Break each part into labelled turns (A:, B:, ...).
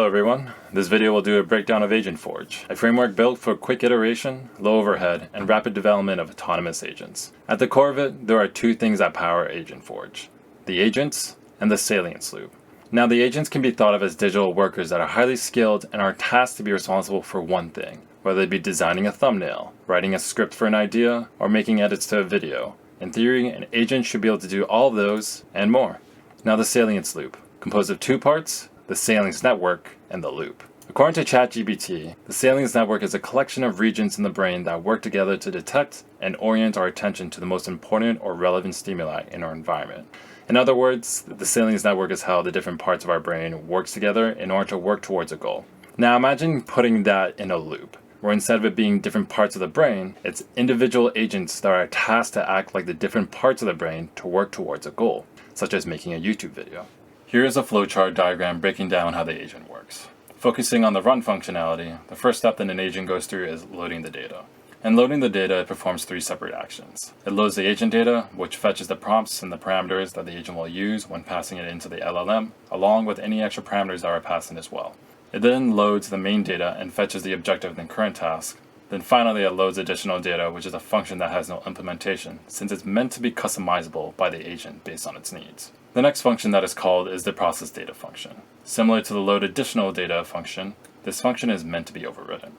A: everyone. This video will do a breakdown of AgentForge, a framework built for quick iteration, low overhead, and rapid development of autonomous agents. At the core of it, there are two things that power AgentForge: the agents and the salience loop. Now, the agents can be thought of as digital workers that are highly skilled and are tasked to be responsible for one thing, whether it be designing a thumbnail, writing a script for an idea, or making edits to a video. In theory, an agent should be able to do all of those and more. Now, the salience loop, composed of two parts: the salience network and the loop. According to ChatGPT, the salience network is a collection of regions in the brain that work together to detect and orient our attention to the most important or relevant stimuli in our environment. In other words, the salience network is how the different parts of our brain works together in order to work towards a goal. Now imagine putting that in a loop, where instead of it being different parts of the brain, it's individual agents that are tasked to act like the different parts of the brain to work towards a goal, such as making a YouTube video. Here is a flowchart diagram breaking down how the agent works. Focusing on the run functionality, the first step that an agent goes through is loading the data. In loading the data, it performs three separate actions. It loads the agent data, which fetches the prompts and the parameters that the agent will use when passing it into the LLM, along with any extra parameters that are passed in as well. It then loads the main data and fetches the objective and current task. Then finally, it loads additional data, which is a function that has no implementation, since it's meant to be customizable by the agent based on its needs. The next function that is called is the process data function. Similar to the load additional data function, this function is meant to be overridden.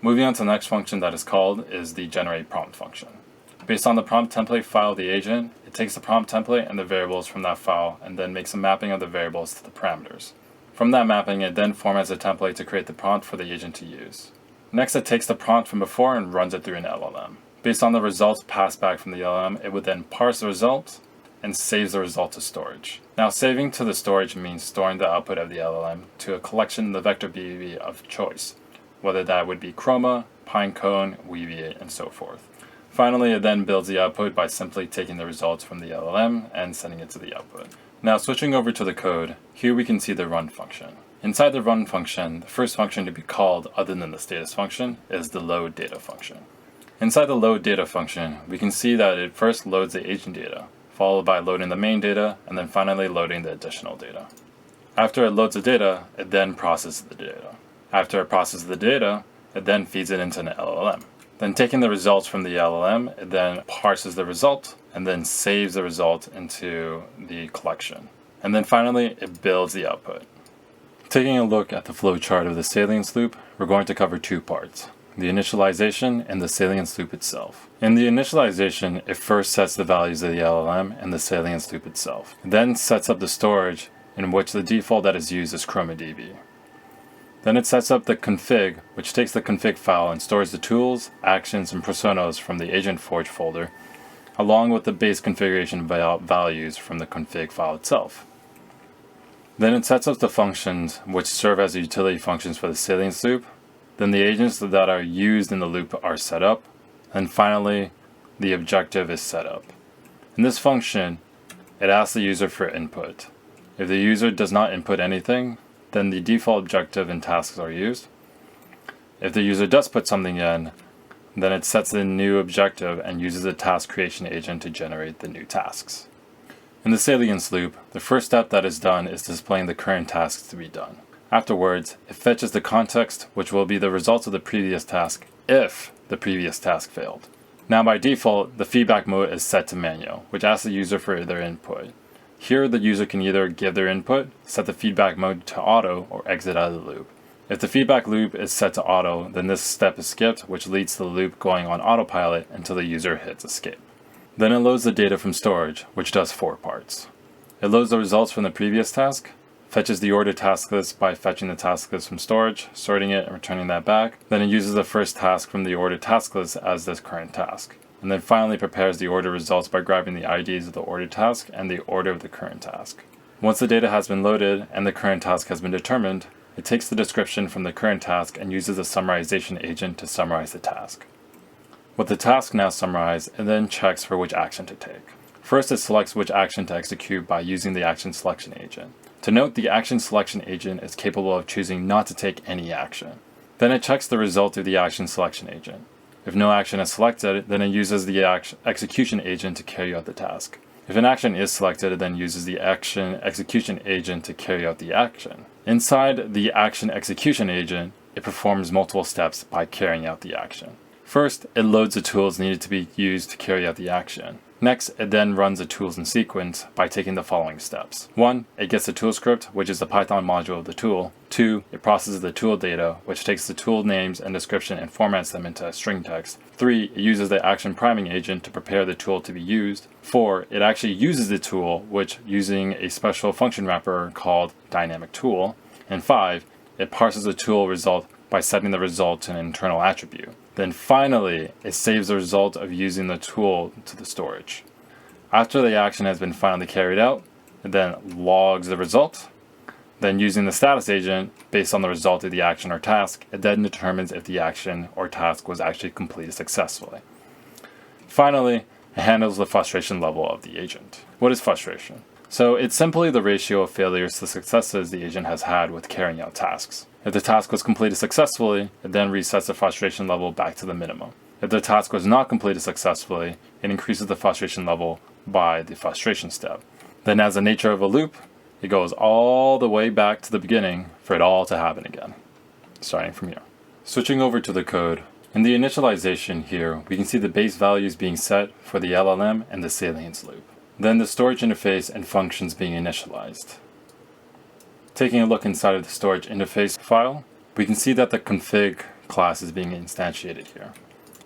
A: Moving on to the next function that is called is the generate prompt function. Based on the prompt template file of the agent, it takes the prompt template and the variables from that file and then makes a mapping of the variables to the parameters. From that mapping, it then formats a template to create the prompt for the agent to use. Next, it takes the prompt from before and runs it through an LLM. Based on the results passed back from the LLM, it would then parse the results and saves the result to storage. Now, saving to the storage means storing the output of the LLM to a collection in the vector BB of choice, whether that would be Chroma, Pinecone, Weaviate, and so forth. Finally, it then builds the output by simply taking the results from the LLM and sending it to the output. Now, switching over to the code, here we can see the run function. Inside the run function, the first function to be called other than the status function is the load data function. Inside the load data function, we can see that it first loads the agent data, followed by loading the main data, and then finally loading the additional data. After it loads the data, it then processes the data. After it processes the data, it then feeds it into an LLM. Then taking the results from the LLM, it then parses the result, and then saves the result into the collection. And then finally, it builds the output. Taking a look at the flowchart of the salience loop, we're going to cover two parts: the initialization and the salience loop itself. In the initialization, it first sets the values of the LLM and the salience loop itself. It then sets up the storage, in which the default that is used is ChromaDB. Then it sets up the config, which takes the config file and stores the tools, actions, and personas from the AgentForge folder, along with the base configuration values from the config file itself. Then it sets up the functions, which serve as utility functions for the salience loop. Then the agents that are used in the loop are set up. And finally, the objective is set up. In this function, it asks the user for input. If the user does not input anything, then the default objective and tasks are used. If the user does put something in, then it sets the new objective and uses the task creation agent to generate the new tasks. In the salience loop, the first step that is done is displaying the current tasks to be done. Afterwards, it fetches the context, which will be the results of the previous task if the previous task failed. Now, by default, the feedback mode is set to manual, which asks the user for their input. Here, the user can either give their input, set the feedback mode to auto, or exit out of the loop. If the feedback loop is set to auto, then this step is skipped, which leads to the loop going on autopilot until the user hits escape. Then it loads the data from storage, which does 4 parts. It loads the results from the previous task, fetches the ordered task list by fetching the task list from storage, sorting it, and returning that back. Then it uses the first task from the ordered task list as this current task. And then finally prepares the order results by grabbing the IDs of the ordered task and the order of the current task. Once the data has been loaded and the current task has been determined, it takes the description from the current task and uses a summarization agent to summarize the task. With the task now summarized, it then checks for which action to take. First, it selects which action to execute by using the action selection agent. To note, the action selection agent is capable of choosing not to take any action. Then it checks the result of the action selection agent. If no action is selected, then it uses the execution agent to carry out the task. If an action is selected, it then uses the action execution agent to carry out the action. Inside the action execution agent, it performs multiple steps by carrying out the action. First, it loads the tools needed to be used to carry out the action. Next, it then runs the tools in sequence by taking the following steps. 1. It gets the tool script, which is the Python module of the tool. 2. It processes the tool data, which takes the tool names and description and formats them into string text. 3. It uses the action priming agent to prepare the tool to be used. 4. It actually uses the tool, which using a special function wrapper called dynamic tool. And 5. It parses the tool result by setting the result to an internal attribute. Then finally, it saves the result of using the tool to the storage. After the action has been finally carried out, it then logs the result. Then using the status agent, based on the result of the action or task, it then determines if the action or task was actually completed successfully. Finally, it handles the frustration level of the agent. What is frustration? So it's simply the ratio of failures to successes the agent has had with carrying out tasks. If the task was completed successfully, it then resets the frustration level back to the minimum. If the task was not completed successfully, it increases the frustration level by the frustration step. Then as the nature of a loop, it goes all the way back to the beginning for it all to happen again, starting from here. Switching over to the code, in the initialization here, we can see the base values being set for the LLM and the salience loop. Then the storage interface and functions being initialized. Taking a look inside of the storage interface file, we can see that the config class is being instantiated here.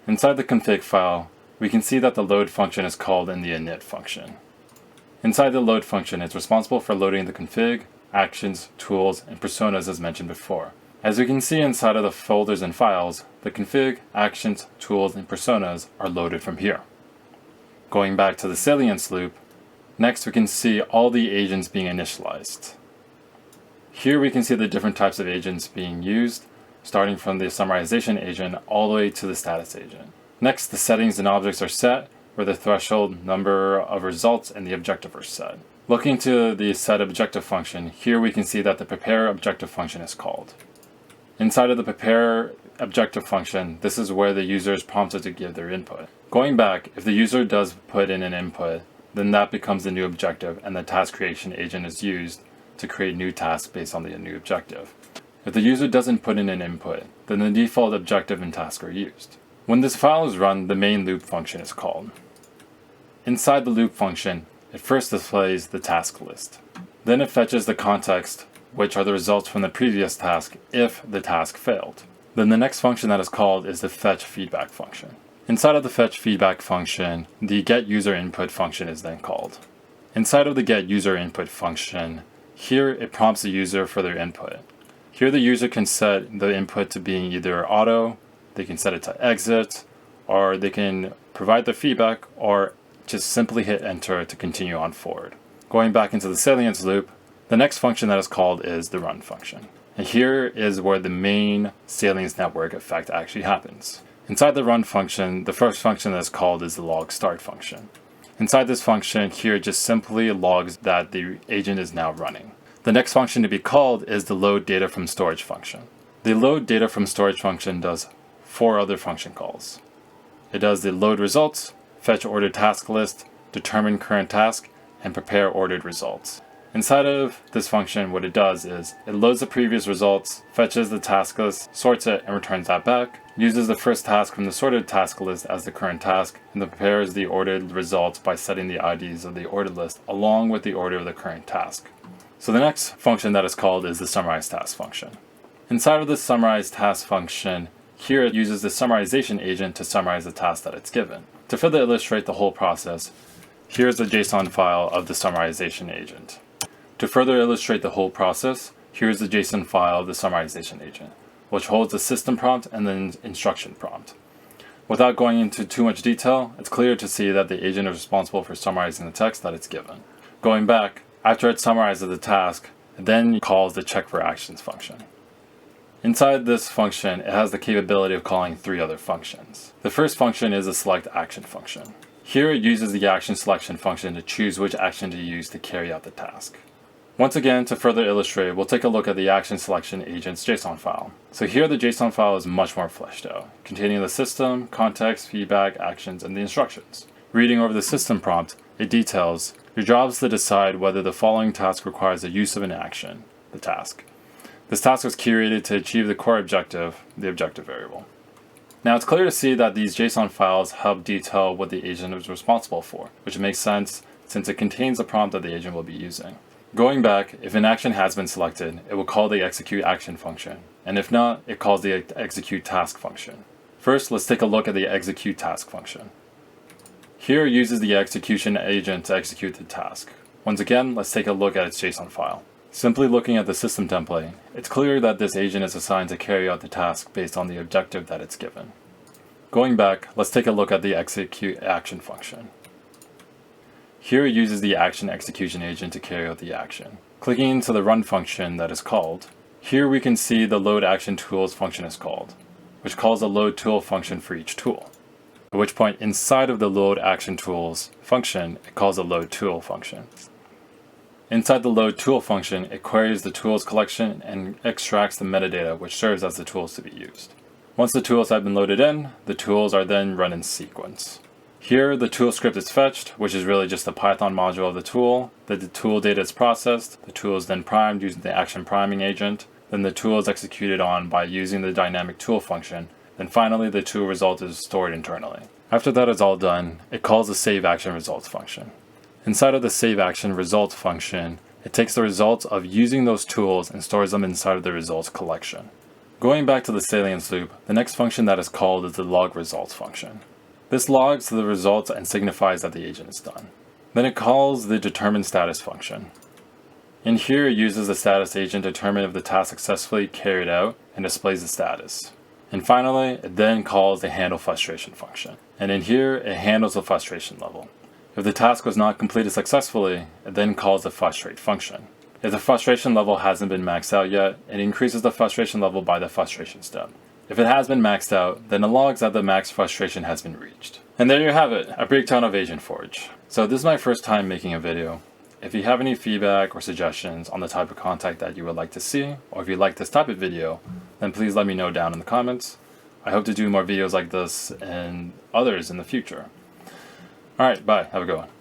A: Inside the config file, we can see that the load function is called in the init function. Inside the load function, it's responsible for loading the config, actions, tools, and personas as mentioned before. As we can see inside of the folders and files, the config, actions, tools, and personas are loaded from here. Going back to the salience loop, next we can see all the agents being initialized. Here we can see the different types of agents being used, starting from the summarization agent all the way to the status agent. Next, the settings and objects are set, where the threshold, number of results, and the objective are set. Looking to the set objective function, here we can see that the prepare objective function is called. Inside of the prepare objective function, this is where the user is prompted to give their input. Going back, if the user does put in an input, then that becomes the new objective and the task creation agent is used to create new tasks based on the new objective. If the user doesn't put in an input, then the default objective and task are used. When this file is run, the main loop function is called. Inside the loop function, it first displays the task list. Then it fetches the context, which are the results from the previous task if the task failed. Then the next function that is called is the fetch feedback function. Inside of the fetch feedback function, the get user input function is then called. Inside of the get user input function, here it prompts the user for their input. Here the user can set the input to being either auto, they can set it to exit, or they can provide the feedback or just simply hit enter to continue on forward. Going back into the salience loop, the next function that is called is the run function. And here is where the main salience network effect actually happens. Inside the run function, the first function that is called is the log start function. Inside this function here, it just simply logs that the agent is now running. The next function to be called is the load data from storage function. The load data from storage function does 4 other function calls. It does the load results, fetch ordered task list, determine current task, and prepare ordered results. Inside of this function, what it does is it loads the previous results, fetches the task list, sorts it, and returns that back, uses the first task from the sorted task list as the current task, and then prepares the ordered results by setting the IDs of the ordered list along with the order of the current task. So the next function that is called is the summarize task function. Inside of the summarize task function, here it uses the summarization agent to summarize the task that it's given. To further illustrate the whole process, here's the JSON file of the summarization agent. To further illustrate the whole process, here's the JSON file of the summarization agent, which holds the system prompt and the instruction prompt. Without going into too much detail, it's clear to see that the agent is responsible for summarizing the text that it's given. Going back, after it summarizes the task, it then calls the check for actions function. Inside this function, it has the capability of calling 3 other functions. The first function is a select action function. Here it uses the action selection function to choose which action to use to carry out the task. Once again, to further illustrate, we'll take a look at the action selection agent's JSON file. So here the JSON file is much more fleshed out, containing the system, context, feedback, actions, and the instructions. Reading over the system prompt, it details, your job is to decide whether the following task requires the use of an action, the task. This task was curated to achieve the core objective, the objective variable. Now it's clear to see that these JSON files help detail what the agent is responsible for, which makes sense since it contains the prompt that the agent will be using. Going back, if an action has been selected, it will call the execute action function, and if not, it calls the execute task function. First, let's take a look at the execute task function. Here it uses the execution agent to execute the task. Once again, let's take a look at its JSON file. Simply looking at the system template, it's clear that this agent is assigned to carry out the task based on the objective that it's given. Going back, let's take a look at the execute action function. Here it uses the action execution agent to carry out the action. Clicking into the run function that is called, here we can see the load action tools function is called, which calls a load tool function for each tool. At which point inside of the load action tools function, it calls a load tool function. Inside the load tool function, it queries the tools collection and extracts the metadata which serves as the tools to be used. Once the tools have been loaded in, the tools are then run in sequence. Here, the tool script is fetched, which is really just the Python module of the tool. The tool data is processed, the tool is then primed using the action priming agent, then the tool is executed on by using the dynamic tool function, then finally the tool result is stored internally. After that is all done, it calls the save action results function. Inside of the save action results function, it takes the results of using those tools and stores them inside of the results collection. Going back to the salience loop, the next function that is called is the log results function. This logs the results and signifies that the agent is done. Then it calls the determine status function. In here, it uses the status agent to determine if the task successfully carried out and displays the status. And finally, it then calls the handle frustration function. And in here, it handles the frustration level. If the task was not completed successfully, it then calls the frustrate function. If the frustration level hasn't been maxed out yet, it increases the frustration level by the frustration step. If it has been maxed out, then it logs that the max frustration has been reached. And there you have it, a breakdown of AgentForge. So this is my first time making a video. If you have any feedback or suggestions on the type of content that you would like to see, or if you like this type of video, then please let me know down in the comments. I hope to do more videos like this and others in the future. Alright, bye. Have a good one.